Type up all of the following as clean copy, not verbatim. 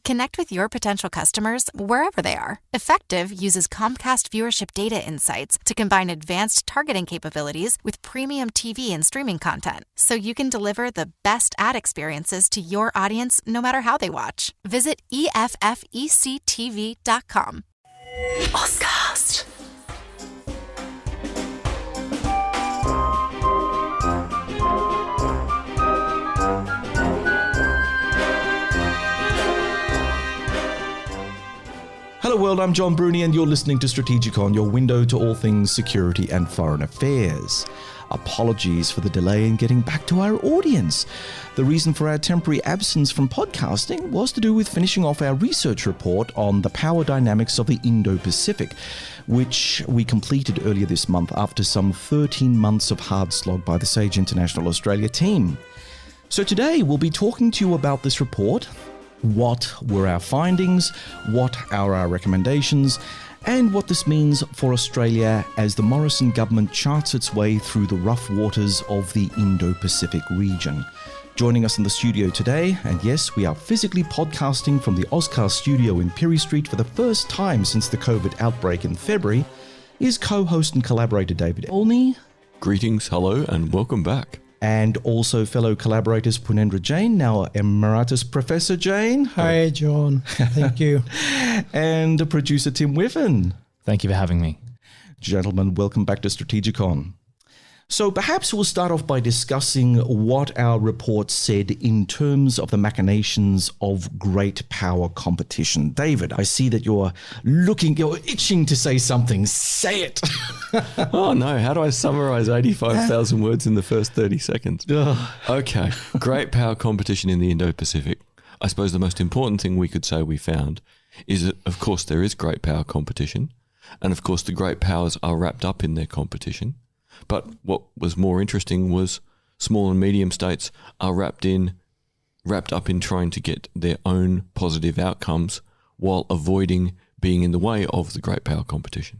Connect with your potential customers wherever they are. Effective uses Comcast viewership data insights to combine advanced targeting capabilities with premium TV and streaming content, so you can deliver the best ad experiences to your audience no matter how they watch. Visit EFFECTV.com. Oscast. Hello world, I'm John Bruni and you're listening to STRATEGIKON, your window to all things security and foreign affairs. Apologies for the delay in getting back to our audience. The reason for our temporary absence from podcasting was to do with finishing off our research report on the power dynamics of the Indo-Pacific, which we completed earlier this month after some 13 months of hard slog by the SAGE International Australia team. So today we'll be talking to you about this report. What were our findings, what are our recommendations, and what this means for Australia as the Morrison government charts its way through the rough waters of the Indo-Pacific region. Joining us in the studio today, and yes, we are physically podcasting from the Oscast studio in Pirie Street for the first time since the COVID outbreak in February, is co-host and collaborator David Olney. Greetings, hello, and welcome back. And also fellow collaborators Purnendra Jain, now Emeritus Professor Jain. Hi, John. Thank you. And producer Tim Whiffen. Thank you for having me. Gentlemen, welcome back to STRATEGIKON. So perhaps we'll start off by discussing what our report said in terms of the machinations of great power competition. David, I see that you're itching to say something. Say it. Oh no, how do I summarize 85,000 words in the first 30 seconds? Okay, great power competition in the Indo-Pacific. I suppose the most important thing we could say we found is that, of course, there is great power competition. And of course, the great powers are wrapped up in their competition. But what was more interesting was small and medium states are wrapped up in trying to get their own positive outcomes while avoiding being in the way of the great power competition.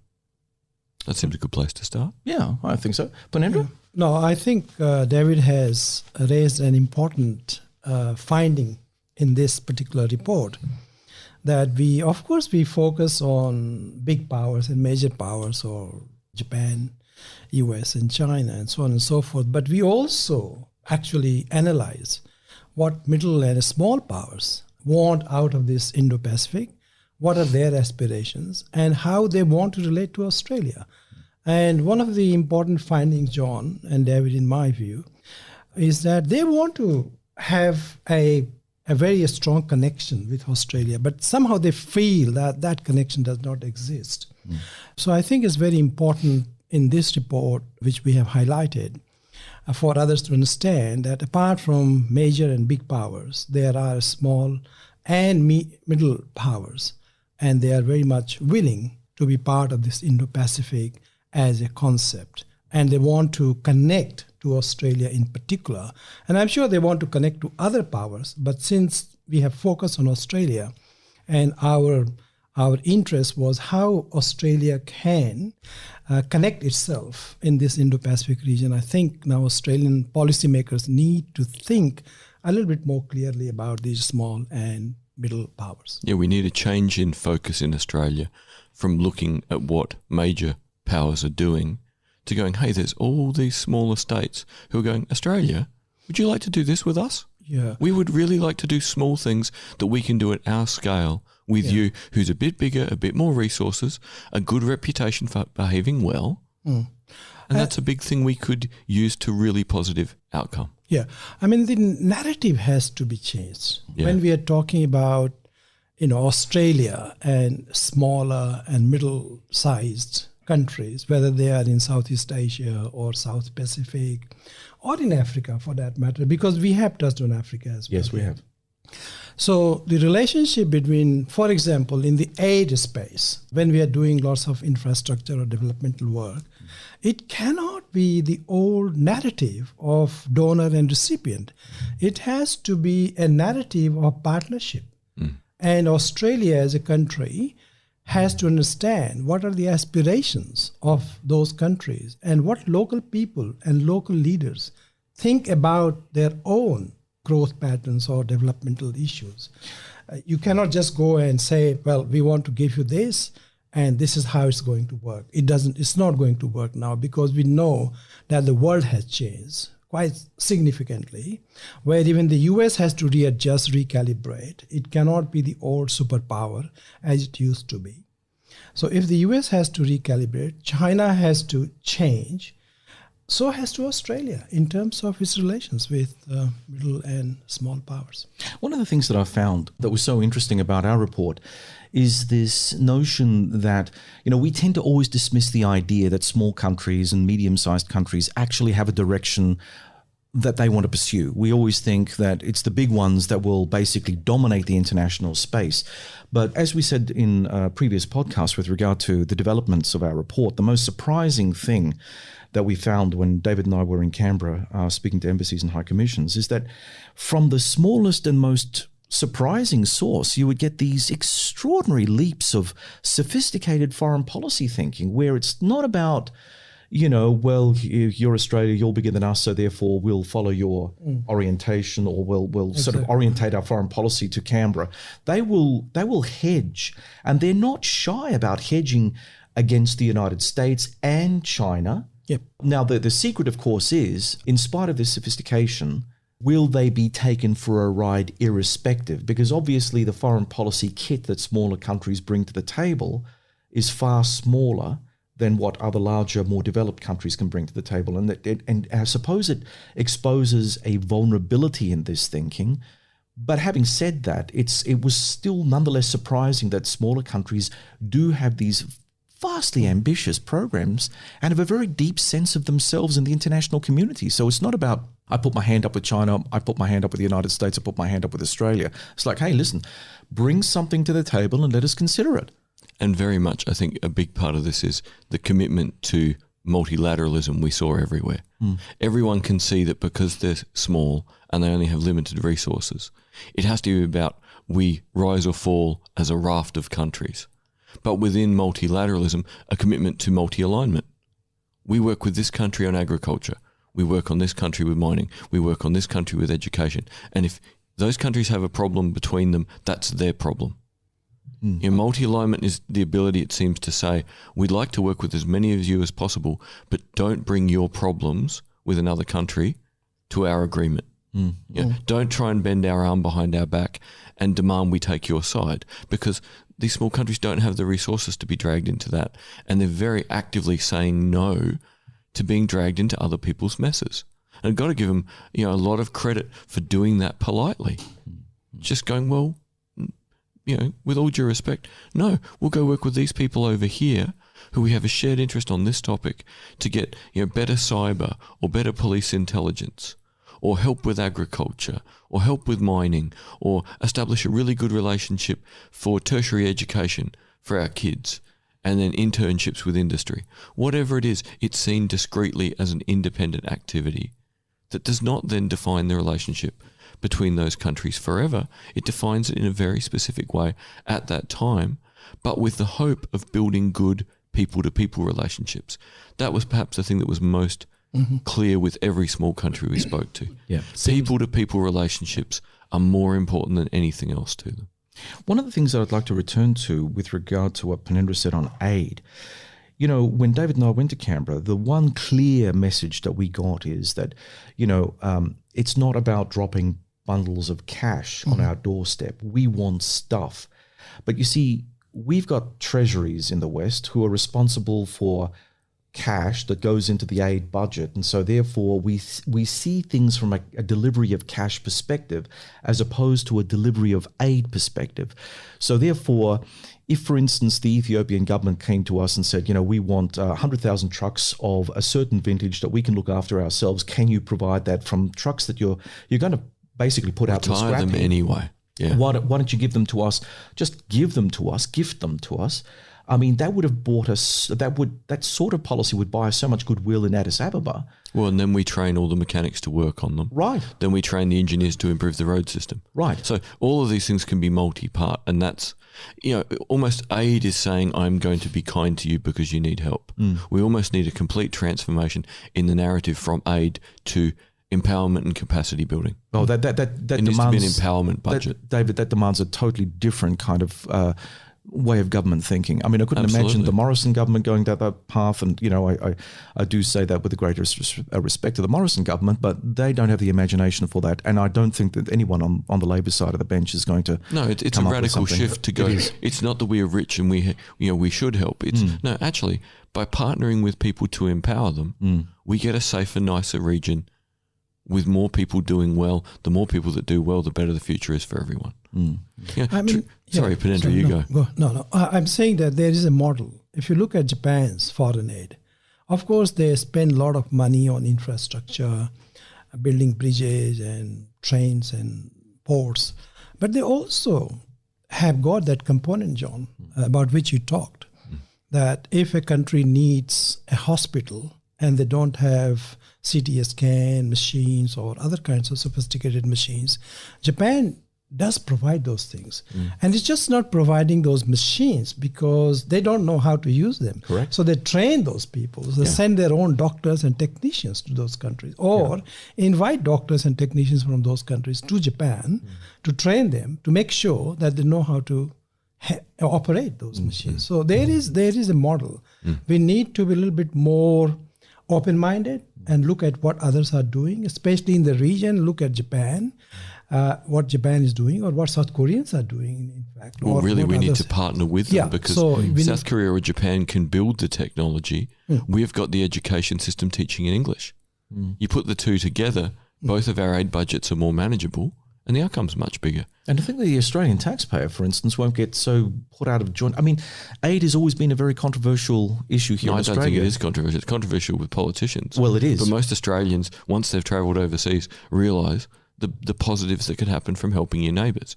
That seems a good place to start. Yeah, I think so. Purnendra? No, I think David has raised an important finding in this particular report, that we focus on big powers and major powers, or Japan, US and China and so on and so forth. But we also actually analyze what middle and small powers want out of this Indo-Pacific, what are their aspirations, and how they want to relate to Australia. And one of the important findings, John and David, in my view, is that they want to have a very strong connection with Australia, but somehow they feel that that connection does not exist. So I think it's very important in this report, which we have highlighted, for others to understand that apart from major and big powers, there are small and middle powers, and they are very much willing to be part of this Indo-Pacific as a concept. And they want to connect to Australia in particular. And I'm sure they want to connect to other powers, but since we have focused on Australia, and our interest was how Australia can connect itself in this Indo-Pacific region. I think now Australian policymakers need to think a little bit more clearly about these small and middle powers. Yeah, we need a change in focus in Australia from looking at what major powers are doing to going, hey, there's all these smaller states who are going, Australia, would you like to do this with us? Yeah. We would really like to do small things that we can do at our scale with you, who's a bit bigger, a bit more resources, a good reputation for behaving well. And that's a big thing we could use to really positive outcome. Yeah. I mean, the narrative has to be changed. Yeah. When we are talking about, Australia and smaller and middle-sized countries, whether they are in Southeast Asia or South Pacific or in Africa for that matter, because we have touched on Africa as well. Yes, we have. So the relationship between, for example, in the aid space, when we are doing lots of infrastructure or developmental work, it cannot be the old narrative of donor and recipient. It has to be a narrative of partnership. And Australia as a country has to understand what are the aspirations of those countries and what local people and local leaders think about their own growth patterns or developmental issues. You cannot just go and say, well, we want to give you this, and this is how it's going to work. It's not going to work now, because we know that the world has changed quite significantly, where even the US has to readjust, recalibrate. It cannot be the old superpower as it used to be. So if the US has to recalibrate, China has to change, so has to Australia in terms of its relations with middle and small powers. One of the things that I found that was so interesting about our report is this notion that, we tend to always dismiss the idea that small countries and medium-sized countries actually have a direction that they want to pursue. We always think that it's the big ones that will basically dominate the international space. But as we said in a previous podcast with regard to the developments of our report, the most surprising thing that we found when David and I were in Canberra speaking to embassies and high commissions is that from the smallest and most surprising source, you would get these extraordinary leaps of sophisticated foreign policy thinking, where it's not about, well, you're Australia, you're bigger than us, so therefore we'll follow your orientation, or we'll sort of orientate our foreign policy to Canberra. They will hedge, and they're not shy about hedging against the United States and China. Yep. Now, the secret, of course, is, in spite of this sophistication, will they be taken for a ride irrespective? Because obviously the foreign policy kit that smaller countries bring to the table is far smaller than what other larger, more developed countries can bring to the table. And I suppose it exposes a vulnerability in this thinking. But having said that, it was still nonetheless surprising that smaller countries do have these vastly ambitious programs and have a very deep sense of themselves in the international community. So it's not about, I put my hand up with China, I put my hand up with the United States, I put my hand up with Australia. It's like, hey, listen, bring something to the table and let us consider it. And very much, I think a big part of this is the commitment to multilateralism we saw everywhere. Everyone can see that because they're small and they only have limited resources, it has to be about we rise or fall as a raft of countries. But within multilateralism, a commitment to multi-alignment. We work with this country on agriculture. We work on this country with mining. We work on this country with education. And if those countries have a problem between them, that's their problem. Multi-alignment is the ability, it seems to say, we'd like to work with as many of you as possible, but don't bring your problems with another country to our agreement. Don't try and bend our arm behind our back and demand we take your side, because these small countries don't have the resources to be dragged into that. And they're very actively saying no to being dragged into other people's messes. And I've got to give them, a lot of credit for doing that politely. Just going, well, with all due respect, no, we'll go work with these people over here who we have a shared interest on this topic to get, better cyber or better police intelligence, or help with agriculture, or help with mining, or establish a really good relationship for tertiary education for our kids, and then internships with industry. Whatever it is, it's seen discreetly as an independent activity that does not then define the relationship between those countries forever. It defines it in a very specific way at that time, but with the hope of building good people-to-people relationships. That was perhaps the thing that was most clear with every small country we spoke to. People-to-people relationships are more important than anything else to them. One of the things that I'd like to return to with regard to what Purnendra said on aid, when David and I went to Canberra, the one clear message that we got is that, it's not about dropping bundles of cash on our doorstep. We want stuff. But you see, we've got treasuries in the West who are responsible for cash that goes into the aid budget, and so therefore we see things from a delivery of cash perspective as opposed to a delivery of aid perspective. So therefore, if for instance the Ethiopian government came to us and said, we want 100,000 trucks of a certain vintage that we can look after ourselves, can you provide that from trucks that you're going to basically put out to the scrap them heap? Anyway. Yeah. Why don't you give them to us? Just give them to us, gift them to us. I mean, that would have bought us, that sort of policy would buy us so much goodwill in Addis Ababa. Well, and then we train all the mechanics to work on them. Right. Then we train the engineers to improve the road system. Right. So all of these things can be multi-part, and that's, almost aid is saying, I'm going to be kind to you because you need help. We almost need a complete transformation in the narrative from aid to empowerment and capacity building. Oh, that it needs to be an empowerment budget. David, that demands a totally different kind of way of government thinking. I mean, I couldn't imagine the Morrison government going down that path. And, you know, I do say that with the greatest respect to the Morrison government, but they don't have the imagination for that. And I don't think that anyone on the Labor side of the bench is going to. No, it's a radical shift to go. It's not that we are rich and we should help. It's no, actually, by partnering with people to empower them, we get a safer, nicer region with more people doing well. The more people that do well, the better the future is for everyone. Yeah, sorry, Purnendra, you go. No. I'm saying that there is a model. If you look at Japan's foreign aid, of course, they spend a lot of money on infrastructure, building bridges and trains and ports. But they also have got that component, John, about which you talked, that if a country needs a hospital and they don't have CT scan machines or other kinds of sophisticated machines, Japan does provide those things. And it's just not providing those machines because they don't know how to use them. Correct. So they train those people. So they send their own doctors and technicians to those countries, or invite doctors and technicians from those countries to Japan to train them to make sure that they know how to operate those machines. So there is a model. We need to be a little bit more open-minded and look at what others are doing, especially in the region. Look at Japan, what Japan is doing or what South Koreans are doing, in fact. Well, really, we need to partner with them because South Korea or Japan can build the technology. We've got the education system teaching in English. You put the two together, both of our aid budgets are more manageable and the outcome's much bigger. And I think the Australian taxpayer, for instance, won't get so put out of joint. I mean, aid has always been a very controversial issue here in Australia. I don't think it is controversial. It's controversial with politicians. Well, it is. But most Australians, once they've travelled overseas, realise the positives that could happen from helping your neighbours.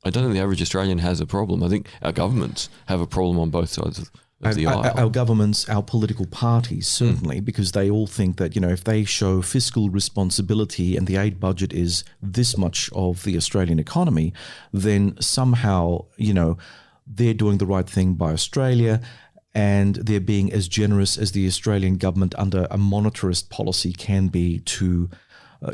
I don't think the average Australian has a problem. I think our governments have a problem on both sides of the aisle. Our governments, our political parties, certainly, because they all think that, you know, if they show fiscal responsibility and the aid budget is this much of the Australian economy, then somehow, you know, they're doing the right thing by Australia and they're being as generous as the Australian government under a monetarist policy can be to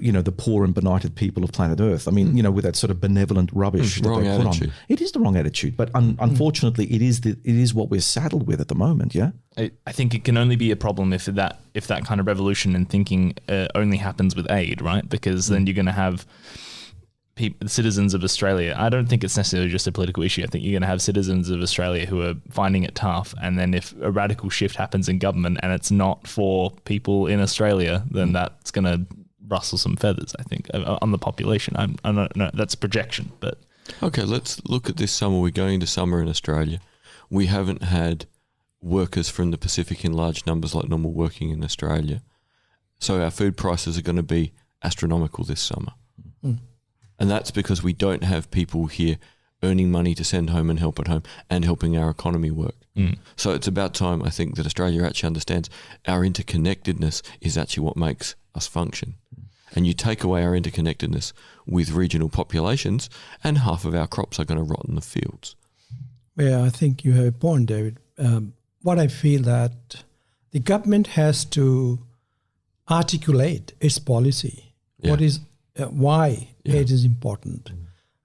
you know, the poor and benighted people of planet Earth. I mean, you know, with that sort of benevolent rubbish that they put on. It is the wrong attitude, but unfortunately, it is what we're saddled with at the moment. Yeah, I think it can only be a problem if that kind of revolution in thinking only happens with aid, right? Because then you're going to have citizens of Australia. I don't think it's necessarily just a political issue. I think you're going to have citizens of Australia who are finding it tough, and then if a radical shift happens in government and it's not for people in Australia, then that's going to rustle some feathers, I think, on the population. I don't know, that's projection, but... Okay, let's look at this summer. We're going into summer in Australia. We haven't had workers from the Pacific in large numbers like normal working in Australia. So our food prices are going to be astronomical this summer. And that's because we don't have people here earning money to send home and help at home and helping our economy work. So it's about time, I think, that Australia actually understands our interconnectedness is actually what makes us function. And you take away our interconnectedness with regional populations and half of our crops are going to rot in the fields. Yeah, I think you have a point, David. What I feel that the government has to articulate its policy. What is why aid is important,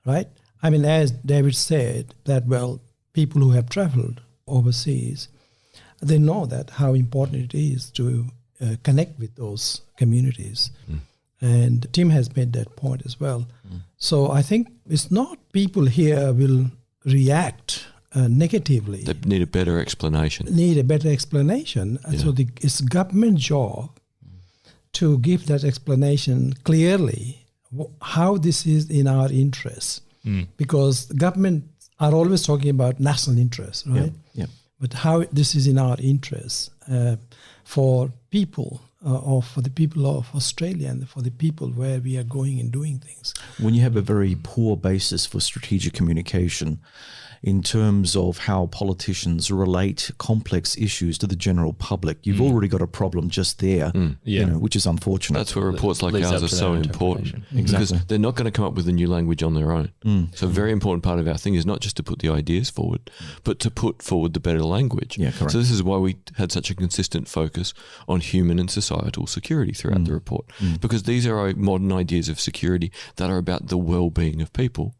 right? I mean, as David said, that, well, people who have traveled overseas, they know that how important it is to connect with those communities. And Tim has made that point as well. So I think it's not people here will react negatively. They need a better explanation. So it's government job to give that explanation clearly, how this is in our interest. Because governments are always talking about national interest, right? But how this is in our interest for people, or for the people of Australia and for the people where we are going and doing things. When you have a very poor basis for strategic communication, in terms of how politicians relate complex issues to the general public, you've already got a problem just there, which is unfortunate. That's where reports like Leads ours up are to so their important. Exactly. Because they're not going to come up with a new language on their own. So a very important part of our thing is not just to put the ideas forward, but to put forward the better language. Yeah, correct. So this is why we had such a consistent focus on human and societal security throughout the report. Because these are our modern ideas of security that are about the well-being of people.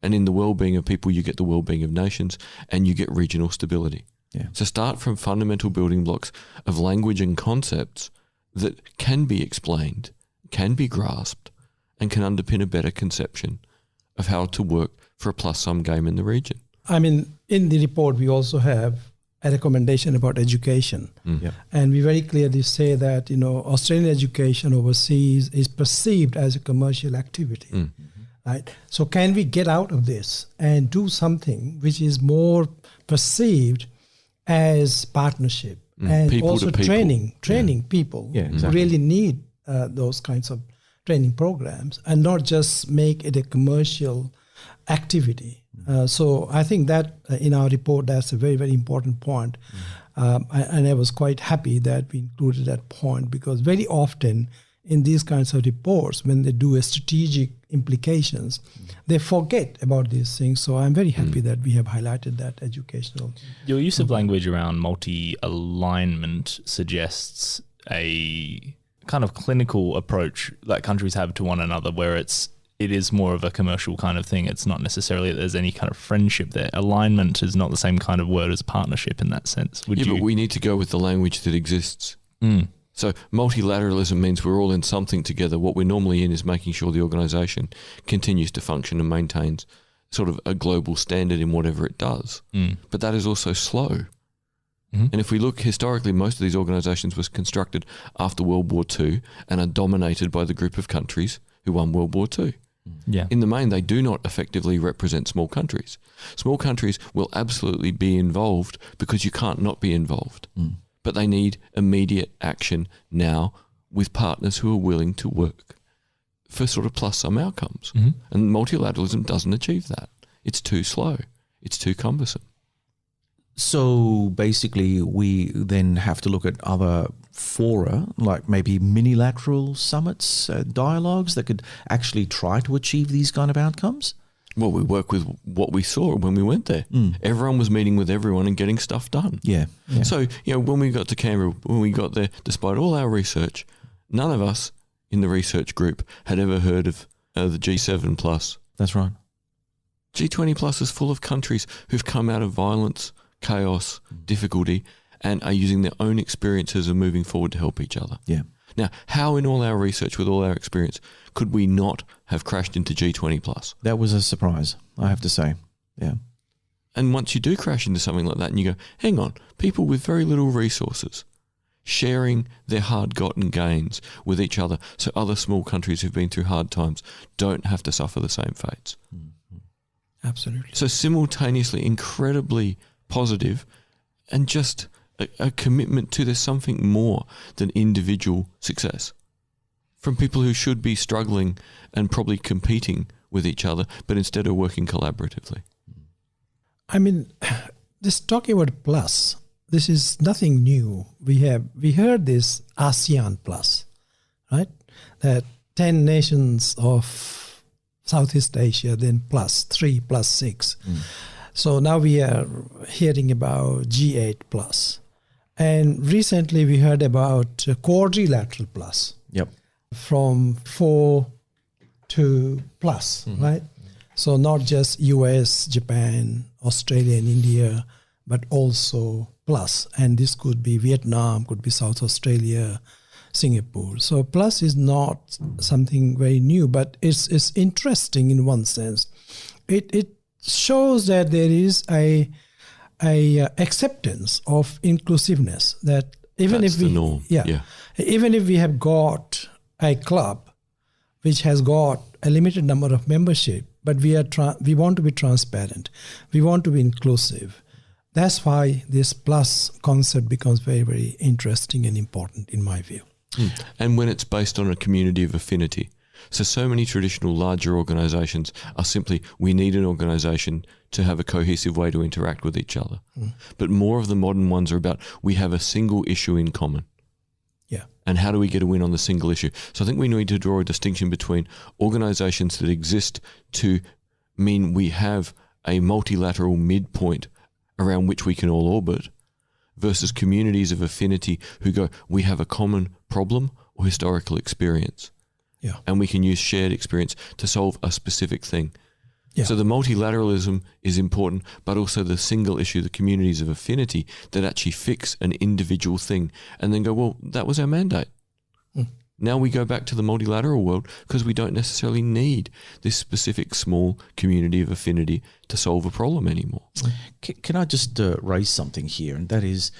And in the well-being of people, you get the well-being of nations and you get regional stability. Yeah. So start from fundamental building blocks of language and concepts that can be explained, can be grasped, and can underpin a better conception of how to work for a plus-sum game in the region. I mean, in the report, we also have a recommendation about education. Yeah. And we very clearly say that, Australian education overseas is perceived as a commercial activity. Right? So can we get out of this and do something which is more perceived as partnership and People also to people. training people Yeah, who exactly. really need those kinds of training programs and not just make it a commercial activity. So I think that in our report, that's a very, very important point. And I was quite happy that we included that point because very often in these kinds of reports, when they do a strategic implications, they forget about these things. So I'm very happy that we have highlighted that educational. Your use of language around multi-alignment suggests a kind of clinical approach that countries have to one another where it is more of a commercial kind of thing. It's not necessarily that there's any kind of friendship there. Alignment is not the same kind of word as partnership in that sense. But we need to go with the language that exists. So multilateralism means we're all in something together. What we're normally in is making sure the organisation continues to function and maintains sort of a global standard in whatever it does. But that is also slow. And if we look historically, most of these organisations was constructed after World War II and are dominated by the group of countries who won World War II. Yeah. In the main, they do not effectively represent small countries. Small countries will absolutely be involved because you can't not be involved. But they need immediate action now with partners who are willing to work for sort of plus-sum outcomes. And multilateralism doesn't achieve that. It's too slow. It's too cumbersome. So basically, we then have to look at other fora, like maybe minilateral summits, dialogues that could actually try to achieve these kind of outcomes? Well, we work with what we saw when we went there. Everyone was meeting with everyone and getting stuff done. Yeah. So, when we got to Canberra, when we got there, despite all our research, none of us in the research group had ever heard of the G7 plus. That's right. G20 plus is full of countries who've come out of violence, chaos, difficulty, and are using their own experiences of moving forward to help each other. Yeah. Now, how in all our research, with all our experience, could we not have crashed into G20 plus? That was a surprise, I have to say. Yeah. And once you do crash into something like that and you go, hang on, people with very little resources sharing their hard-gotten gains with each other so other small countries who've been through hard times don't have to suffer the same fates. Absolutely. So simultaneously incredibly positive and just a commitment to there's something more than individual success from people who should be struggling and probably competing with each other, but instead are working collaboratively. I mean, this talking about plus, this is nothing new. We heard this ASEAN plus, right? That 10 nations of Southeast Asia, then plus 3, plus 6. So now we are hearing about G8 plus. And recently we heard about quadrilateral plus. Yep. From 4 to plus, right? So not just US, Japan, Australia and India, but also plus. And this could be Vietnam, could be South Australia, Singapore. So plus is not something very new, but it's interesting in one sense. It shows that there is a acceptance of inclusiveness, that even That's if we the norm. even if we have got a club which has got a limited number of membership, but we want to be transparent, we want to be inclusive. That's why this plus concept becomes very, very interesting and important in my view. And when it's based on a community of affinity, So many traditional larger organisations are simply, we need an organisation to have a cohesive way to interact with each other. But more of the modern ones are about, we have a single issue in common. Yeah. And how do we get a win on the single issue? So I think we need to draw a distinction between organisations that exist to mean we have a multilateral midpoint around which we can all orbit, versus communities of affinity who go, we have a common problem or historical experience. Yeah. And we can use shared experience to solve a specific thing. Yeah. So the multilateralism is important, but also the single issue, the communities of affinity that actually fix an individual thing and then go, well, that was our mandate. Now we go back to the multilateral world because we don't necessarily need this specific small community of affinity to solve a problem anymore. Can I just raise something here? And that is,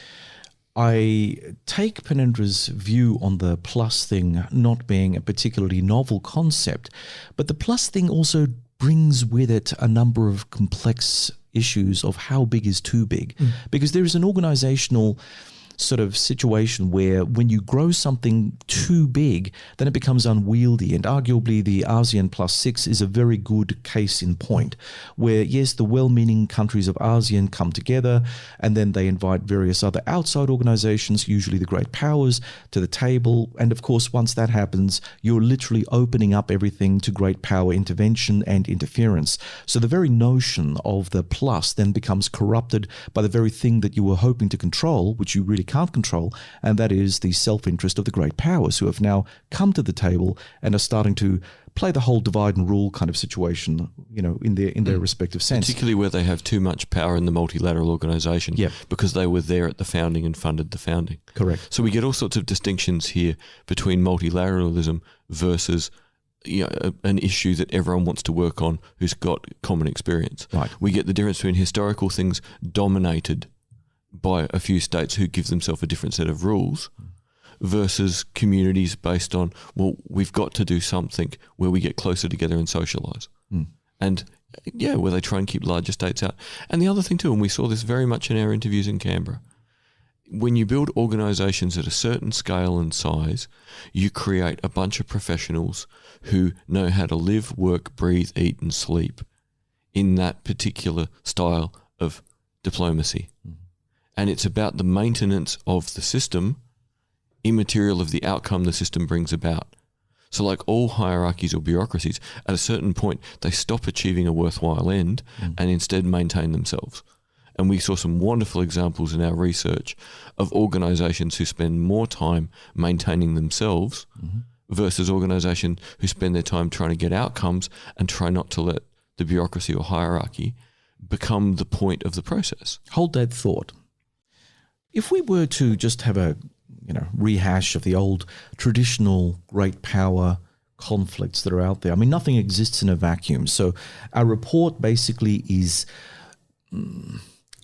I take Purnendra's view on the plus thing not being a particularly novel concept, but the plus thing also brings with it a number of complex issues of how big is too big. Because there is an organizational sort of situation where when you grow something too big, then it becomes unwieldy. And arguably the ASEAN +6 is a very good case in point, where yes, the well-meaning countries of ASEAN come together and then they invite various other outside organizations, usually the great powers, to the table. And of course, once that happens, you're literally opening up everything to great power intervention and interference. So the very notion of the plus then becomes corrupted by the very thing that you were hoping to control, which you really can't control, and that is the self-interest of the great powers who have now come to the table and are starting to play the whole divide and rule kind of situation, you know, in their respective sense. Particularly where they have too much power in the multilateral organisation, because they were there at the founding and funded the founding. Correct. So we get all sorts of distinctions here between multilateralism versus, you know, an issue that everyone wants to work on who's got common experience. Right. We get the difference between historical things dominated by a few states who give themselves a different set of rules versus communities based on, well, we've got to do something where we get closer together and socialise. And yeah, where they try and keep larger states out. And the other thing too, and we saw this very much in our interviews in Canberra, when you build organisations at a certain scale and size, you create a bunch of professionals who know how to live, work, breathe, eat and sleep in that particular style of diplomacy. And it's about the maintenance of the system, immaterial of the outcome the system brings about. So like all hierarchies or bureaucracies, at a certain point, they stop achieving a worthwhile end and instead maintain themselves. And we saw some wonderful examples in our research of organisations who spend more time maintaining themselves versus organisations who spend their time trying to get outcomes and try not to let the bureaucracy or hierarchy become the point of the process. Hold that thought. If we were to just have a rehash of the old traditional great power conflicts that are out there, I mean, nothing exists in a vacuum. So our report basically is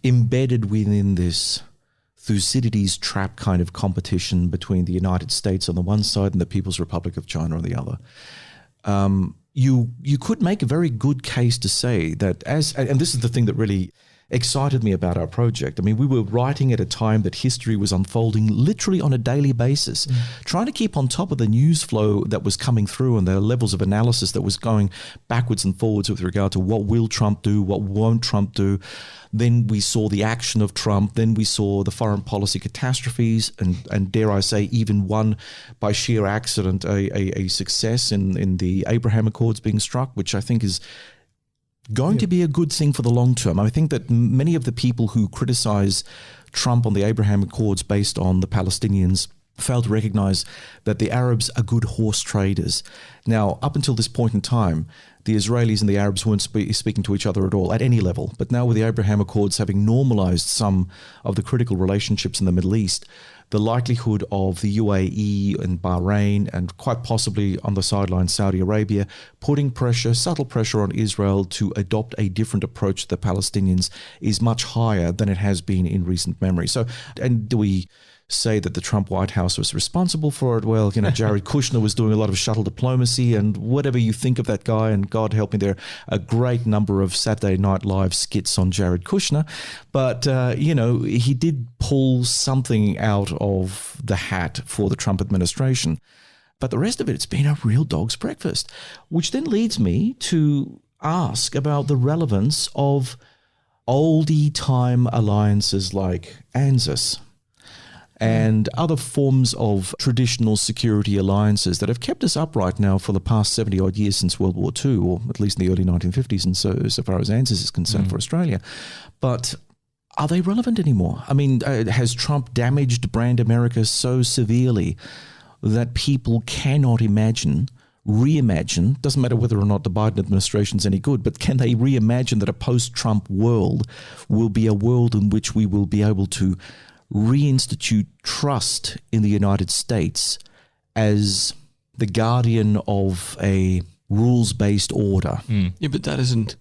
embedded within this Thucydides trap kind of competition between the United States on the one side and the People's Republic of China on the other. You could make a very good case to say that and this is the thing that really excited me about our project. I mean, we were writing at a time that history was unfolding literally on a daily basis, trying to keep on top of the news flow that was coming through and the levels of analysis that was going backwards and forwards with regard to what will Trump do, what won't Trump do. Then we saw the action of Trump. Then we saw the foreign policy catastrophes and dare I say, even one by sheer accident, a success in the Abraham Accords being struck, which I think is going to be a good thing for the long term. I think that many of the people who criticize Trump on the Abraham Accords based on the Palestinians fail to recognize that the Arabs are good horse traders. Now, up until this point in time, the Israelis and the Arabs weren't speaking to each other at all, at any level. But now with the Abraham Accords having normalized some of the critical relationships in the Middle East, the likelihood of the UAE and Bahrain and quite possibly on the sideline Saudi Arabia putting pressure, subtle pressure on Israel to adopt a different approach to the Palestinians is much higher than it has been in recent memory. So, and do we say that the Trump White House was responsible for it? Well, Jared Kushner was doing a lot of shuttle diplomacy, and whatever you think of that guy, and God help me, there are a great number of Saturday Night Live skits on Jared Kushner, but, he did pull something out of the hat for the Trump administration. But the rest of it, it's been a real dog's breakfast, which then leads me to ask about the relevance of oldie time alliances like ANZUS and other forms of traditional security alliances that have kept us upright now for the past 70 odd years since World War II, or at least in the early 1950s, and so far as ANZUS is concerned for Australia. But are they relevant anymore? I mean, has Trump damaged brand America so severely that people cannot reimagine, doesn't matter whether or not the Biden administration is any good, but can they reimagine that a post-Trump world will be a world in which we will be able to reinstitute trust in the United States as the guardian of a rules-based order? Yeah, but that isn't...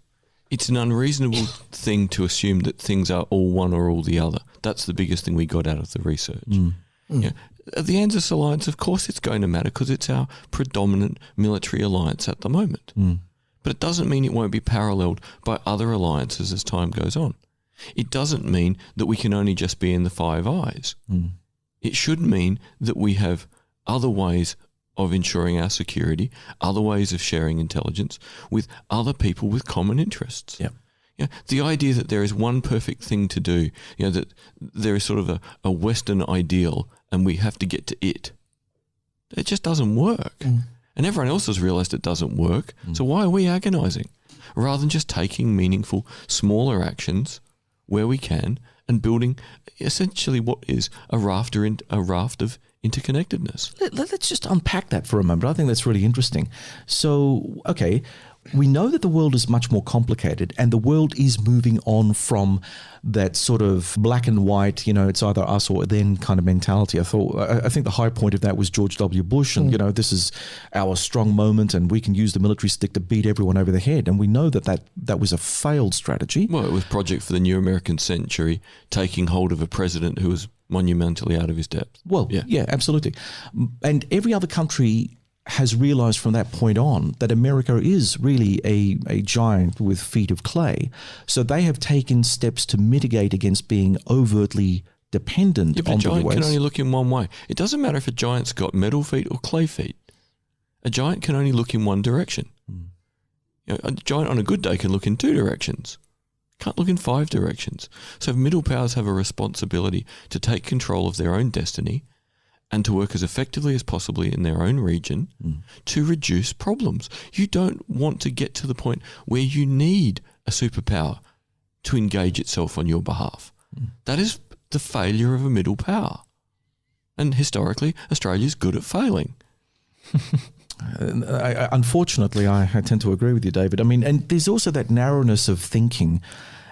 It's an unreasonable thing to assume that things are all one or all the other. That's the biggest thing we got out of the research. Yeah. The ANZUS alliance, of course, it's going to matter because it's our predominant military alliance at the moment. But it doesn't mean it won't be paralleled by other alliances as time goes on. It doesn't mean that we can only just be in the Five Eyes. It should mean that we have other ways of ensuring our security, other ways of sharing intelligence with other people with common interests. Yeah. You know, the idea that there is one perfect thing to do, you know, that there is sort of a Western ideal and we have to get to it, it just doesn't work. And everyone else has realised it doesn't work. So why are we agonising? Rather than just taking meaningful, smaller actions where we can and building essentially what is a raft of interconnectedness. Let's just unpack that for a moment. I think that's really interesting. So, okay, we know that the world is much more complicated and the world is moving on from that sort of black and white, you know, it's either us or them kind of mentality. I think the high point of that was George W. Bush and, you know, this is our strong moment and we can use the military stick to beat everyone over the head. And we know that was a failed strategy. Well, it was Project for the New American Century, taking hold of a president who was monumentally out of his depth. Well, yeah, absolutely. And every other country has realized from that point on that America is really a giant with feet of clay. So they have taken steps to mitigate against being overtly dependent on the US. A giant can only look in one way. It doesn't matter if a giant's got metal feet or clay feet. A giant can only look in one direction. You know, a giant on a good day can look in two directions. Can't look in 5 directions. So middle powers have a responsibility to take control of their own destiny and to work as effectively as possible in their own region to reduce problems. You don't want to get to the point where you need a superpower to engage itself on your behalf. That is the failure of a middle power. And historically, Australia's good at failing. Unfortunately, I tend to agree with you, David. I mean, and there's also that narrowness of thinking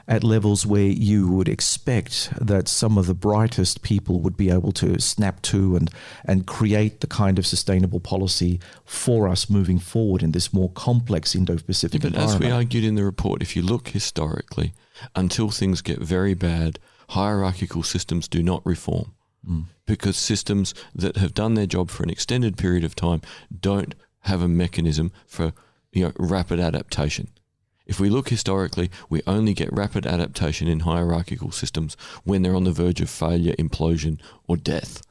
at levels where you would expect that some of the brightest people would be able to snap to and create the kind of sustainable policy for us moving forward in this more complex Indo-Pacific environment. As we argued in the report, if you look historically, until things get very bad, hierarchical systems do not reform. Because systems that have done their job for an extended period of time don't have a mechanism for rapid adaptation. If we look historically, we only get rapid adaptation in hierarchical systems when they're on the verge of failure, implosion, or death.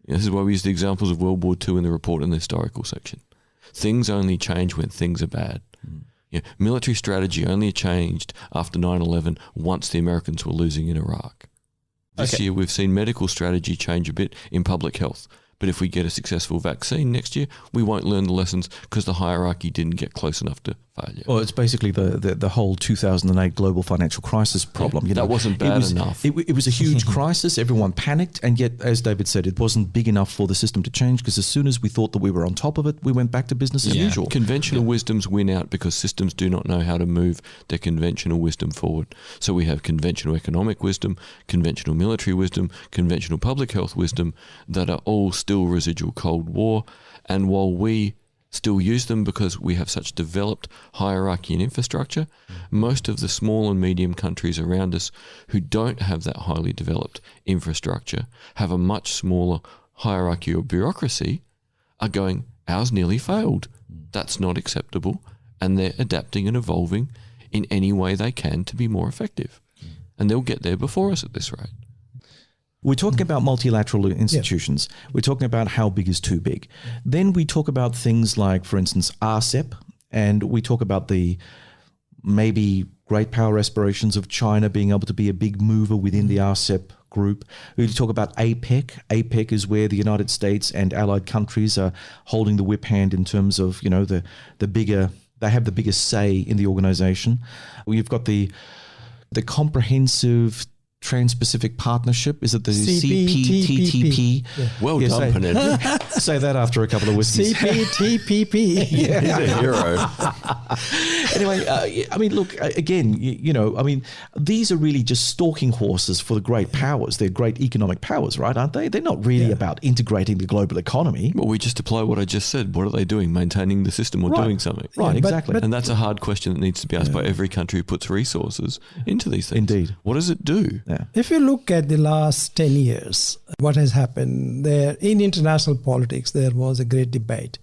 This is why we use the examples of World War II in the report in the historical section. Things only change when things are bad. Military strategy only changed after 9/11 once the Americans were losing in Iraq. This year we've seen medical strategy change a bit in public health. But if we get a successful vaccine next year, we won't learn the lessons because the hierarchy didn't get close enough to failure. Well, it's basically the whole 2008 global financial crisis problem. That wasn't bad enough. It was a huge crisis. Everyone panicked. And yet, as David said, it wasn't big enough for the system to change because as soon as we thought that we were on top of it, we went back to business as usual. Conventional wisdoms win out because systems do not know how to move their conventional wisdom forward. So we have conventional economic wisdom, conventional military wisdom, conventional public health wisdom that are all still residual Cold War. And while we still use them because we have such developed hierarchy and infrastructure, most of the small and medium countries around us who don't have that highly developed infrastructure, have a much smaller hierarchy or bureaucracy, are going, ours nearly failed. That's not acceptable. And they're adapting and evolving in any way they can to be more effective. And they'll get there before us at this rate. We're talking about multilateral institutions. We're talking about how big is too big. Then we talk about things like, for instance, RCEP, and we talk about the maybe great power aspirations of China being able to be a big mover within the RCEP group. We talk about APEC. APEC is where the United States and allied countries are holding the whip hand in terms of, the bigger, they have the biggest say in the organization. We've got the comprehensive Trans-Pacific Partnership. Is it the CPTPP? Yeah. Well done, Purnendra. Say that after a couple of whiskeys. CPTPP. He's a hero. Anyway, look, again, these are really just stalking horses for the great powers. They're great economic powers, right, aren't they? They're not really about integrating the global economy. Well, we just apply what I just said. What are they doing? Maintaining the system or doing something? Right, exactly. And that's a hard question that needs to be asked by every country who puts resources into these things. Indeed. What does it do? Yeah. If you look at the last 10 years, what has happened there in international politics, there was a great debate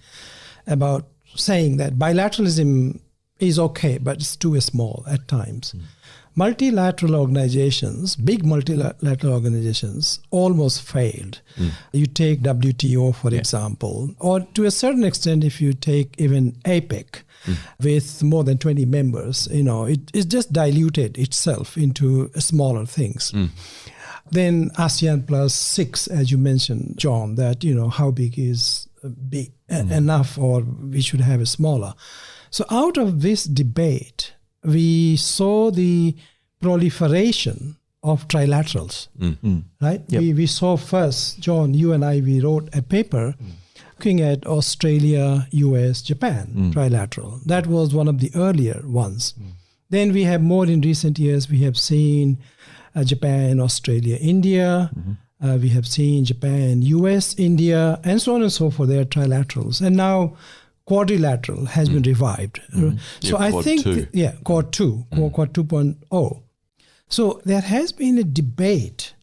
about saying that bilateralism is okay, but it's too small at times. Multilateral organizations, big multilateral organizations, almost failed. You take WTO, for example, or to a certain extent, if you take even APEC, with more than 20 members, it just diluted itself into smaller things. Then ASEAN plus 6, as you mentioned, John, that, how big is big enough, or we should have a smaller. So out of this debate, we saw the proliferation of trilaterals, right? Yep. We saw first, John, you and I, we wrote a paper looking at Australia, US, Japan trilateral. That was one of the earlier ones. Then we have more in recent years, we have seen Japan, Australia, India. We have seen Japan, US, India, and so on and so forth. They are trilaterals. And now quadrilateral has been revived. So I think, Quad 2, Quad 2.0. So there has been a debate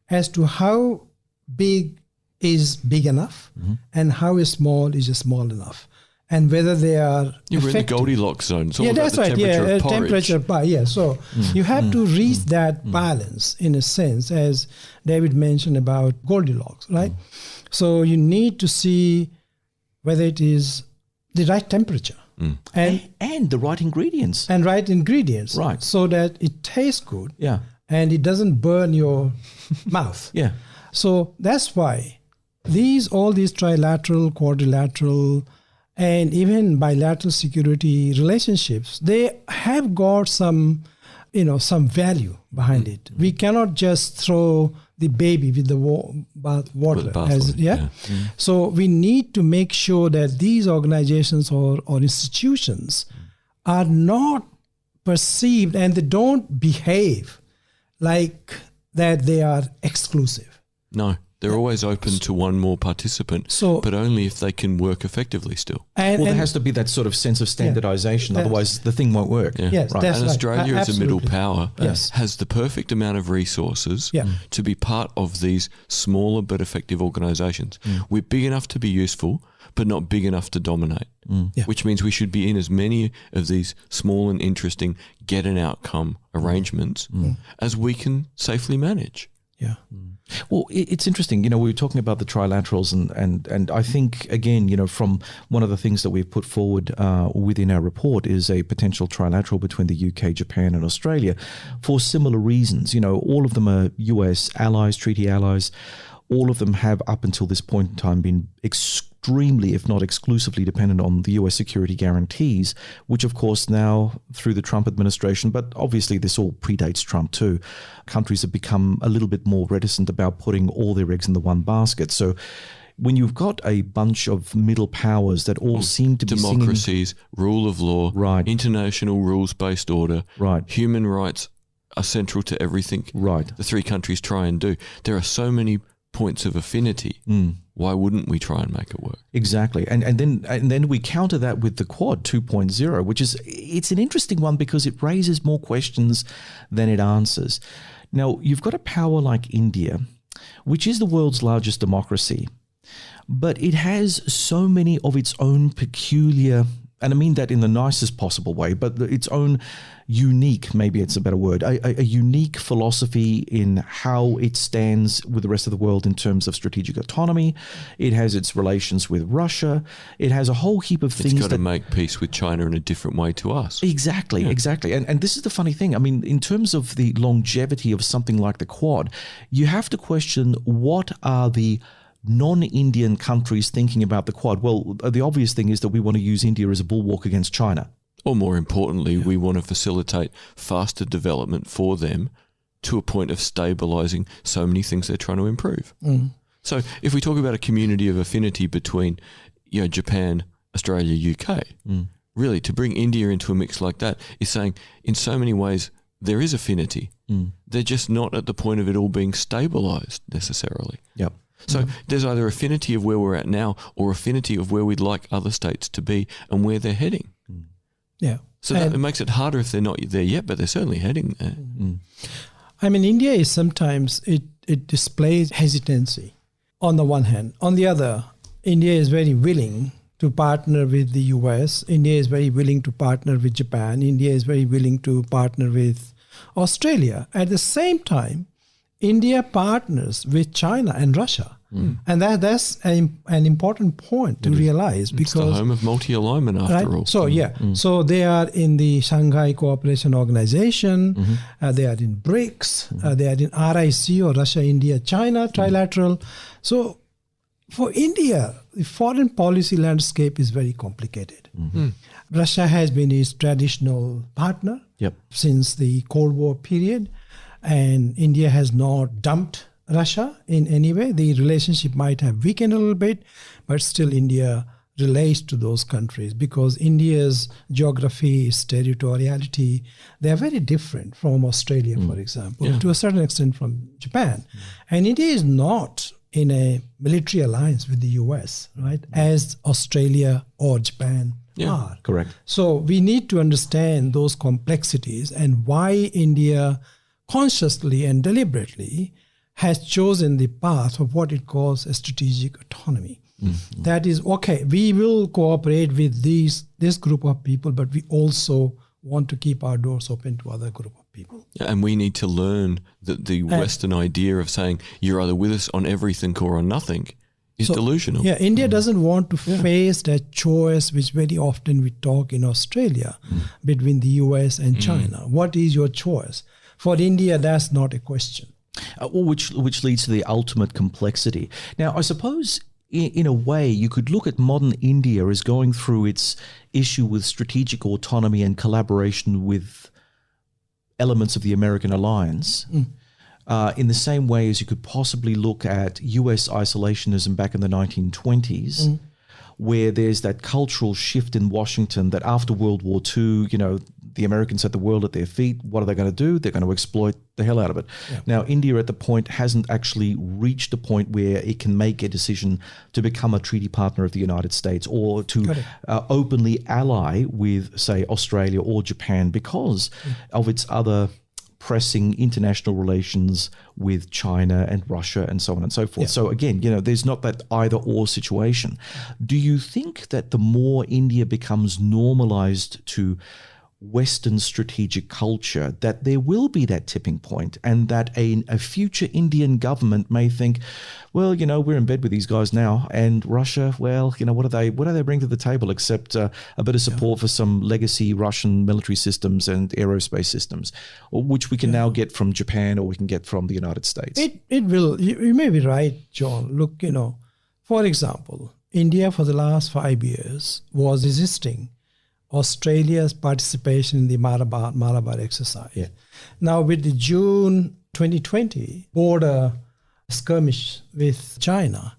as to how big is big enough and how small is small enough, and whether they are We're in the effective. Goldilocks zone. It's all about That's the right. temperature of porridge. Temperature. So you have to reach that balance in a sense, as David mentioned about Goldilocks, right? So you need to see whether it is the right temperature And the right ingredients. right? So that it tastes good, and it doesn't burn your mouth. So that's why all these trilateral, quadrilateral, and even bilateral security relationships, they have got some value behind it. We cannot just throw the baby with the water. So we need to make sure that these organizations or institutions are not perceived, and they don't behave like that they are exclusive. No, they're always open to one more participant, but only if they can work effectively still. There has to be that sort of sense of standardization, otherwise the thing won't work. Yes, right. that's And right. Australia as a middle power Yes. has the perfect amount of resources to be part of these smaller but effective organisations. We're big enough to be useful, but not big enough to dominate, which means we should be in as many of these small and interesting get an outcome arrangements as we can safely manage. Well, it's interesting. We were talking about the trilaterals, and I think, again, from one of the things that we've put forward within our report is a potential trilateral between the UK, Japan, and Australia for similar reasons. All of them are US allies, treaty allies. All of them have, up until this point in time, been extremely, if not exclusively, dependent on the US security guarantees, which, of course, now through the Trump administration, but obviously this all predates Trump too, countries have become a little bit more reticent about putting all their eggs in the one basket. So when you've got a bunch of middle powers that all seem to be democracies, rule of law, international rules-based order, human rights are central to everything the three countries try and do. There are so many points of affinity. Why wouldn't we try and make it work? Exactly. And then we counter that with the Quad 2.0, which it's an interesting one because it raises more questions than it answers. Now, you've got a power like India, which is the world's largest democracy, but it has so many of its own peculiar and I mean that in the nicest possible way, but its own unique, maybe it's a better word, a unique philosophy in how it stands with the rest of the world in terms of strategic autonomy. It has its relations with Russia. It has a whole heap of things. It's got to make peace with China in a different way to us. Exactly. And this is the funny thing. I mean, in terms of the longevity of something like the Quad, you have to question what are the non-Indian countries thinking about the Quad? Well, the obvious thing is that we want to use India as a bulwark against China. Or more importantly, we want to facilitate faster development for them to a point of stabilising so many things they're trying to improve. So if we talk about a community of affinity between, Japan, Australia, UK, really to bring India into a mix like that is saying in so many ways there is affinity. They're just not at the point of it all being stabilised necessarily. Yep. So there's either affinity of where we're at now or affinity of where we'd like other states to be and where they're heading. Yeah. So that it makes it harder if they're not there yet, but they're certainly heading there. I mean, India is sometimes, it displays hesitancy on the one hand. On the other, India is very willing to partner with the US. India is very willing to partner with Japan. India is very willing to partner with Australia. At the same time, India partners with China and Russia. And that's an important point to realize, because it's the home of multi-alignment after all. So so they are in the Shanghai Cooperation Organization, they are in BRICS, they are in RIC, or Russia, India, China, trilateral. So for India, the foreign policy landscape is very complicated. Russia has been its traditional partner since the Cold War period, and India has not dumped Russia in any way. The relationship might have weakened a little bit, but still India relates to those countries because India's geography, its territoriality, they are very different from Australia, for example, to a certain extent from Japan. And India is not in a military alliance with the US, right, as Australia or Japan are. Correct. So we need to understand those complexities and why India consciously and deliberately has chosen the path of what it calls a strategic autonomy. That is, okay, we will cooperate with this group of people, but we also want to keep our doors open to other group of people. And we need to learn that the Western idea of saying you're either with us on everything or on nothing is delusional. Yeah, India doesn't want to face that choice which very often we talk in Australia between the US and China. What is your choice? For India, that's not a question. Which leads to the ultimate complexity. Now, I suppose in a way you could look at modern India as going through its issue with strategic autonomy and collaboration with elements of the American alliance in the same way as you could possibly look at US isolationism back in the 1920s, where there's that cultural shift in Washington that after World War II, the Americans had the world at their feet. What are they going to do? They're going to exploit the hell out of it. Now, India at the point hasn't actually reached a point where it can make a decision to become a treaty partner of the United States or to openly ally with, say, Australia or Japan because of its other pressing international relations with China and Russia and so on and so forth. So again, there's not that either or situation. Do you think that the more India becomes normalized to Western strategic culture, that there will be that tipping point and that a future Indian government may think, well, we're in bed with these guys now, and Russia, well, what do they bring to the table except a bit of support for some legacy Russian military systems and aerospace systems, which we can now get from Japan or we can get from the United States? It will. You may be right, John. Look, for example, India for the last 5 years was resisting Australia's participation in the Malabar exercise. Now, with the June 2020 border skirmish with China,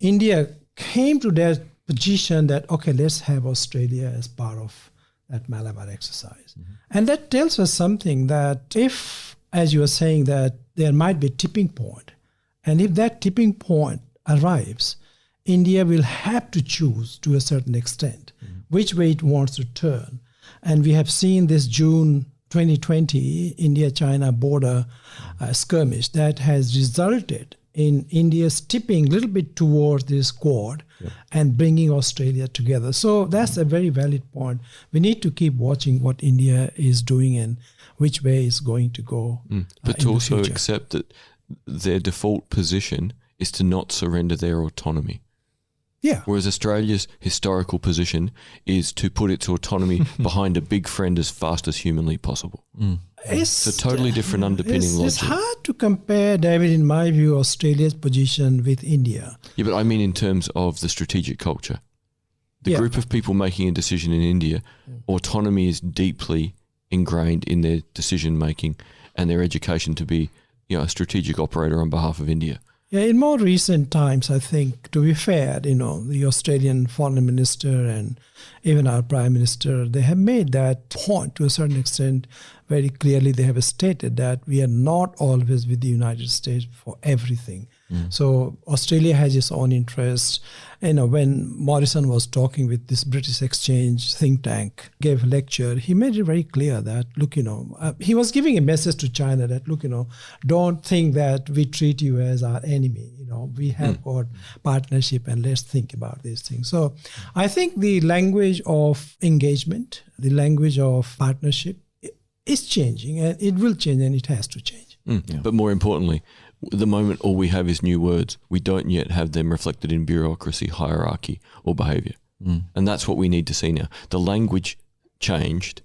India came to that position that, okay, let's have Australia as part of that Malabar exercise. And that tells us something that if, as you are saying, that there might be a tipping point, and if that tipping point arrives, India will have to choose to a certain extent which way it wants to turn. And we have seen this June 2020 India-China border skirmish that has resulted in India tipping a little bit towards this Quad and bringing Australia together. So that's a very valid point. We need to keep watching what India is doing and which way it's going to go. But in to the also future. accept that their default position is to not surrender their autonomy. Yeah. Whereas Australia's historical position is to put its autonomy behind a big friend as fast as humanly possible. It's a totally different underpinning logic. It's hard to compare, David, in my view, Australia's position with India. Yeah, but I mean in terms of the strategic culture. The group of people making a decision in India, autonomy is deeply ingrained in their decision making and their education to be, a strategic operator on behalf of India. Yeah, in more recent times, I think, to be fair, the Australian foreign minister and even our prime minister, they have made that point to a certain extent very clearly. They have stated that we are not always with the United States for everything. So Australia has its own interests. When Morrison was talking with this British Exchange think tank, gave a lecture, he made it very clear that, look, he was giving a message to China that, look, don't think that we treat you as our enemy. We have got partnership and let's think about these things. So I think the language of engagement, the language of partnership is changing, and it will change, and it has to change. But more importantly, the moment all we have is new words, we don't yet have them reflected in bureaucracy, hierarchy, or behaviour. And that's what we need to see now. The language changed,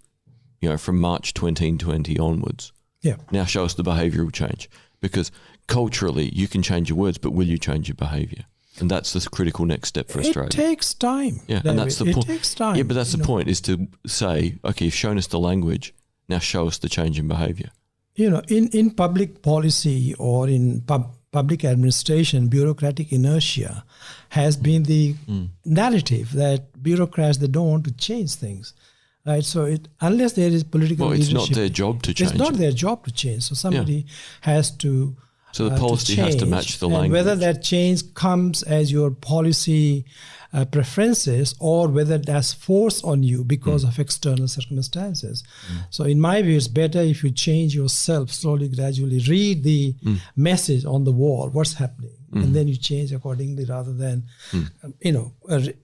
from March 2020 onwards. Yeah. Now show us the behavioural change, because culturally you can change your words, but will you change your behaviour? And that's the critical next step for Australia. It takes time. Yeah, David. and that's the point. It takes time. Yeah, but that's the point, is to say, okay, you've shown us the language, now show us the change in behaviour. In public policy or in public administration, bureaucratic inertia has been the narrative that bureaucrats, they don't want to change things, right? So unless there is political leadership, it's not their job to change. It's not it. their job to change. So somebody has to. So the policy has to match the and language. whether that change comes as your policy preferences or whether that's forced on you because of external circumstances. So in my view, it's better if you change yourself slowly, gradually, read the message on the wall, what's happening, and then you change accordingly rather than,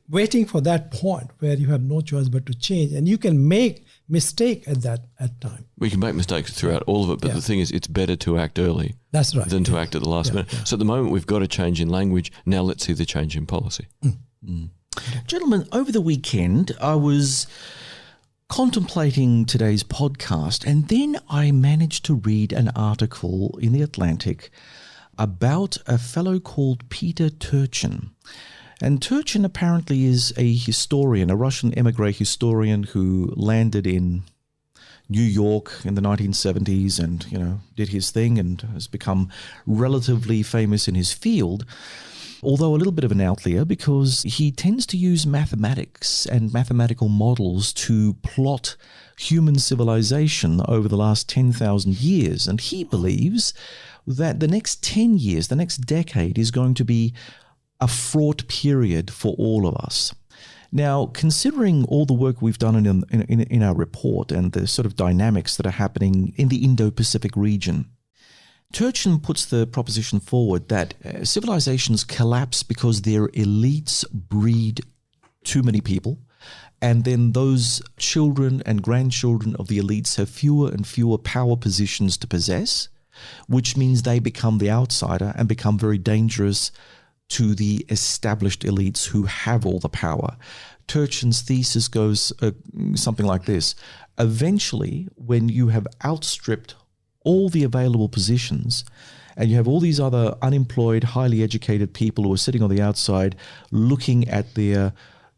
waiting for that point where you have no choice but to change. And you can make mistake at time. We can make mistakes throughout all of it, but the thing is, it's better to act early That's right. than to act at the last minute. So at the moment, we've got a change in language. Now let's see the change in policy. Gentlemen, over the weekend, I was contemplating today's podcast, and then I managed to read an article in The Atlantic about a fellow called Peter Turchin. And Turchin apparently is a historian, a Russian emigre historian who landed in New York in the 1970s and, did his thing and has become relatively famous in his field. Although a little bit of an outlier because he tends to use mathematics and mathematical models to plot human civilization over the last 10,000 years. And he believes that the next 10 years, the next decade, is going to be a fraught period for all of us. Now, considering all the work we've done in our report and the sort of dynamics that are happening in the Indo-Pacific region, Turchin puts the proposition forward that civilizations collapse because their elites breed too many people, and then those children and grandchildren of the elites have fewer and fewer power positions to possess, which means they become the outsider and become very dangerous to the established elites who have all the power. Turchin's thesis goes something like this. Eventually, when you have outstripped all the available positions and you have all these other unemployed, highly educated people who are sitting on the outside looking at their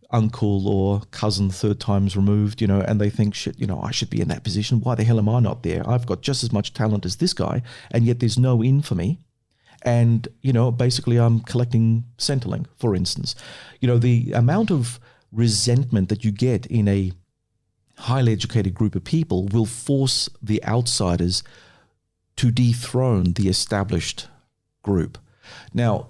uncle or cousin 3rd times removed, and they think, shit, I should be in that position. Why the hell am I not there? I've got just as much talent as this guy, and yet there's no in for me. And, basically I'm collecting Centrelink, for instance. The amount of resentment that you get in a highly educated group of people will force the outsiders to dethrone the established group. Now,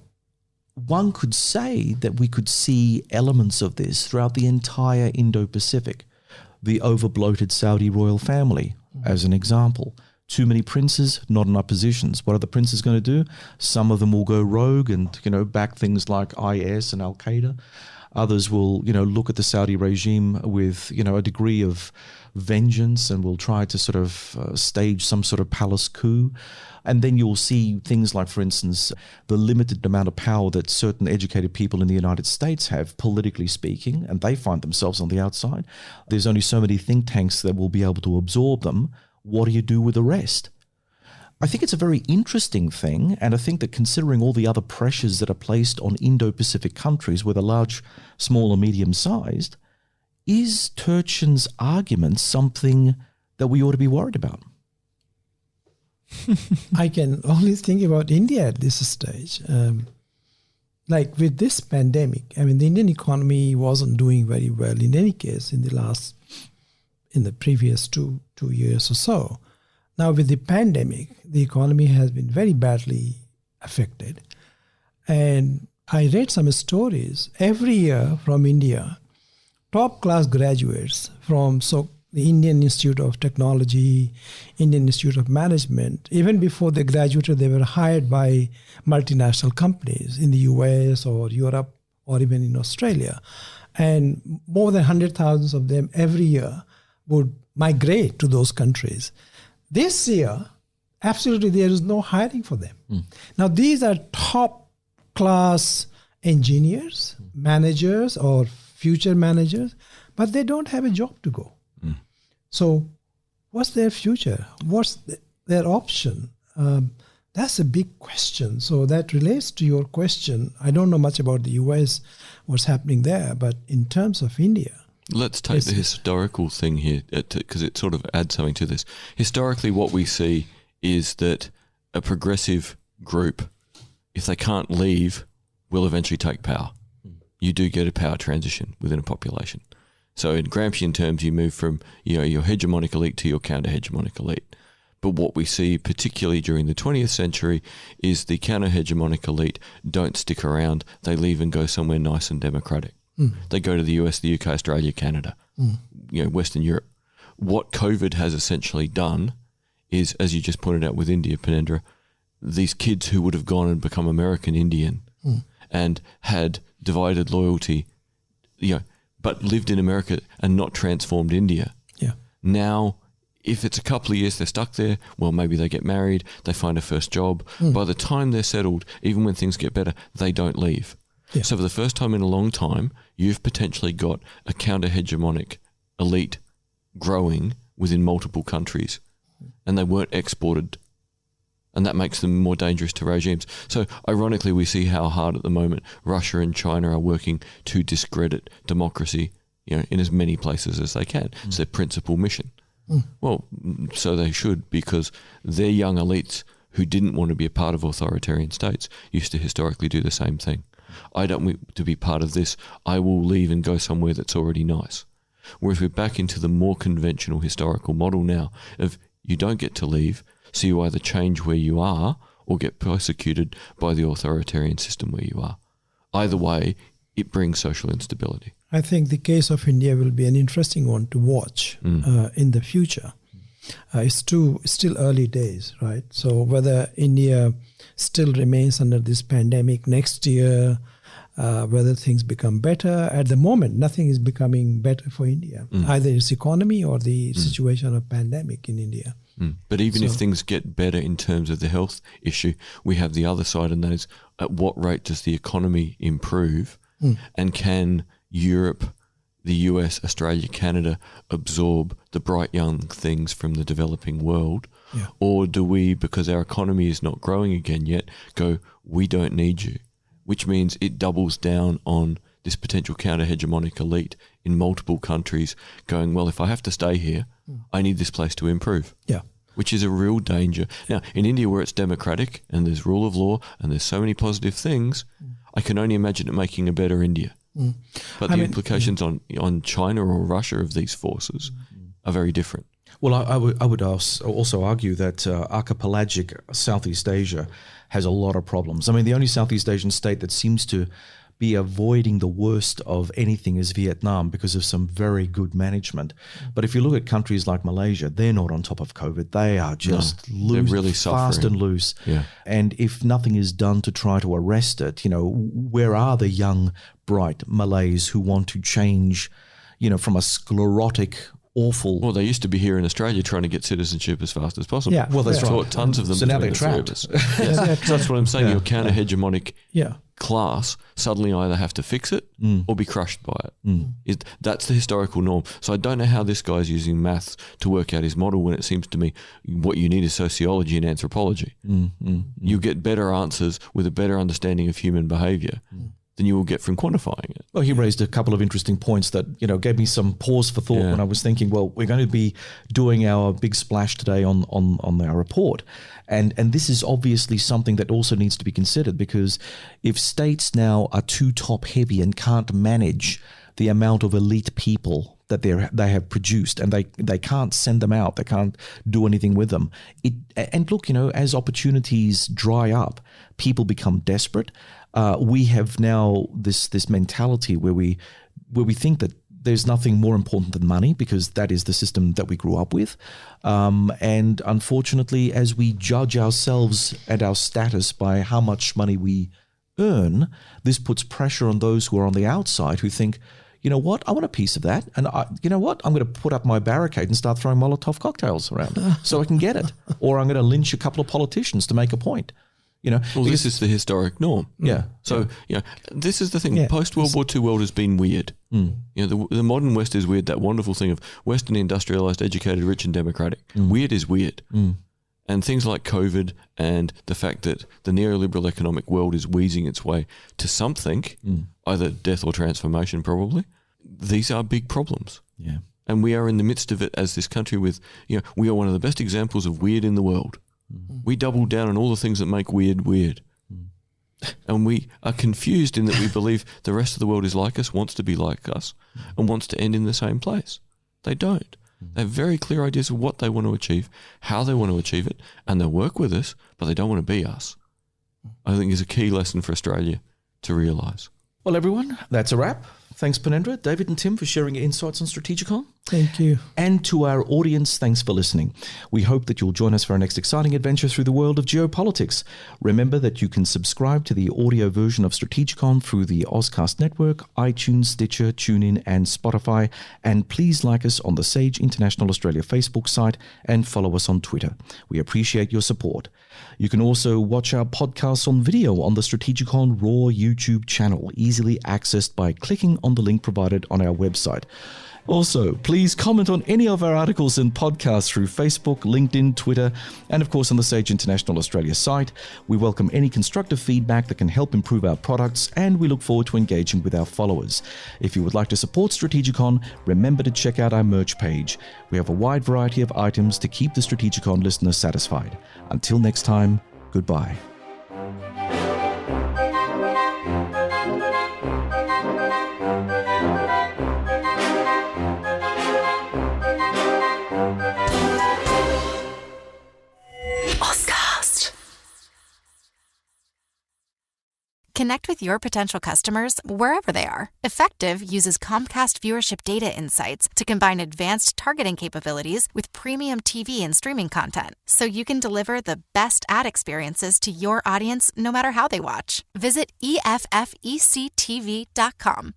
one could say that we could see elements of this throughout the entire Indo-Pacific. The over-bloated Saudi royal family, as an example, Too many princes, not enough positions. What are the princes going to do? Some of them will go rogue and, back things like IS and Al-Qaeda. Others will, look at the Saudi regime with, a degree of vengeance and will try to sort of stage some sort of palace coup. And then you'll see things like, for instance, the limited amount of power that certain educated people in the United States have, politically speaking, and they find themselves on the outside. There's only so many think tanks that will be able to absorb them. What do you do with the rest? I think it's a very interesting thing, and I think that considering all the other pressures that are placed on Indo-Pacific countries, whether large, small, or medium-sized, is Turchin's argument something that we ought to be worried about? I can only think about India at this stage. Like with this pandemic, the Indian economy wasn't doing very well in any case in the previous two years or so. Now with the pandemic, the economy has been very badly affected. And I read some stories every year from India, top class graduates from the Indian Institute of Technology, Indian Institute of Management. Even before they graduated, they were hired by multinational companies in the US or Europe or even in Australia. And more than 100,000 of them every year would migrate to those countries. This year, absolutely there is no hiring for them. Now, these are top class engineers, managers or future managers, but they don't have a job to go. So what's their future? What's their option? That's a big question. So that relates to your question. I don't know much about the US, what's happening there, but in terms of India. Let's take the historical thing here, because it sort of adds something to this. Historically, what we see is that a progressive group, if they can't leave, will eventually take power. You do get a power transition within a population. So in Gramscian terms, you move from your hegemonic elite to your counter-hegemonic elite. But what we see, particularly during the 20th century, is the counter-hegemonic elite don't stick around. They leave and go somewhere nice and democratic. They go to the US, the UK, Australia, Canada, Western Europe. What COVID has essentially done is, as you just pointed out with India, Purnendra, these kids who would have gone and become American Indian and had divided loyalty, but lived in America and not transformed India. Yeah. Now, if it's a couple of years they're stuck there, well, maybe they get married, they find a first job. By the time they're settled, even when things get better, they don't leave. Yeah. So for the first time in a long time, you've potentially got a counter-hegemonic elite growing within multiple countries, and they weren't exported. And that makes them more dangerous to regimes. So ironically, we see how hard at the moment Russia and China are working to discredit democracy, in as many places as they can. It's their principal mission. Well, so they should, because their young elites who didn't want to be a part of authoritarian states used to historically do the same thing. I don't want to be part of this. I will leave and go somewhere that's already nice. Whereas we're back into the more conventional historical model now of you don't get to leave, so you either change where you are or get persecuted by the authoritarian system where you are. Either way, it brings social instability. I think the case of India will be an interesting one to watch in the future. It's still early days, right? So whether India still remains under this pandemic next year, whether things become better. At the moment, nothing is becoming better for India, either its economy or the situation of pandemic in India. But even if things get better in terms of the health issue, we have the other side, and that is at what rate does the economy improve, and can Europe, the US, Australia, Canada absorb the bright young things from the developing world? Yeah. Or do we, because our economy is not growing again yet, go, we don't need you, which means it doubles down on this potential counter-hegemonic elite in multiple countries going, well, if I have to stay here, I need this place to improve. Yeah. Which is a real danger. Now, in India, where it's democratic and there's rule of law and there's so many positive things, I can only imagine it making a better India. But the implications on China or Russia of these forces are very different. Well, I would also argue that archipelagic Southeast Asia has a lot of problems. I mean, the only Southeast Asian state that seems to be avoiding the worst of anything is Vietnam because of some very good management. But if you look at countries like Malaysia, they're not on top of COVID. They are just loose, they're really fast suffering. and loose. Yeah. And if nothing is done to try to arrest it, where are the young, bright Malays who want to change, from a sclerotic, awful... Well, they used to be here in Australia trying to get citizenship as fast as possible. Yeah. Well, that's We've right. taught tons of them. So now they're between the trapped. three of us. Yes. So that's what I'm saying. Your counter-hegemonic Yeah. class suddenly either have to fix it or be crushed by it. That's the historical norm. So I don't know how this guy's using maths to work out his model when it seems to me what you need is sociology and anthropology. You get better answers with a better understanding of human behaviour than you will get from quantifying it. Well, he raised a couple of interesting points that, gave me some pause for thought when I was thinking, well, we're going to be doing our big splash today on our report. And this is obviously something that also needs to be considered, because if states now are too top heavy and can't manage the amount of elite people that they have produced, and they can't send them out, they can't do anything with them. And look, as opportunities dry up, people become desperate. We have now this mentality where we think that there's nothing more important than money, because that is the system that we grew up with. And unfortunately, as we judge ourselves and our status by how much money we earn, this puts pressure on those who are on the outside who think, you know what, I want a piece of that. And you know what, I'm going to put up my barricade and start throwing Molotov cocktails around so I can get it. Or I'm going to lynch a couple of politicians to make a point. Well, this is the historic norm. Yeah. So, this is the thing. Post-World War II world has been weird. The modern West is weird. That wonderful thing of Western industrialized, educated, rich and democratic. Weird is weird. And things like COVID and the fact that the neoliberal economic world is wheezing its way to something, either death or transformation probably, these are big problems. Yeah. And we are in the midst of it as this country with, we are one of the best examples of weird in the world. We double down on all the things that make weird weird. And we are confused in that we believe the rest of the world is like us, wants to be like us, and wants to end in the same place. They don't. They have very clear ideas of what they want to achieve, how they want to achieve it, and they'll work with us, but they don't want to be us. I think is a key lesson for Australia to realise. Well, everyone, that's a wrap. Thanks, Purnendra, David and Tim, for sharing your insights on Strategikon. Thank you. And to our audience, thanks for listening. We hope that you'll join us for our next exciting adventure through the world of geopolitics. Remember that you can subscribe to the audio version of Strategikon through the Ozcast Network, iTunes, Stitcher, TuneIn and Spotify. And please like us on the Sage International Australia Facebook site and follow us on Twitter. We appreciate your support. You can also watch our podcasts on video on the Strategikon Raw YouTube channel, easily accessed by clicking on the link provided on our website. Also, please comment on any of our articles and podcasts through Facebook, LinkedIn, Twitter, and of course on the Sage International Australia site. We welcome any constructive feedback that can help improve our products, and we look forward to engaging with our followers. If you would like to support Strategikon, remember to check out our merch page. We have a wide variety of items to keep the Strategikon listeners satisfied. Until next time, goodbye. Connect with your potential customers wherever they are. Effective uses Comcast viewership data insights to combine advanced targeting capabilities with premium TV and streaming content, so you can deliver the best ad experiences to your audience no matter how they watch. Visit EFFECTV.com.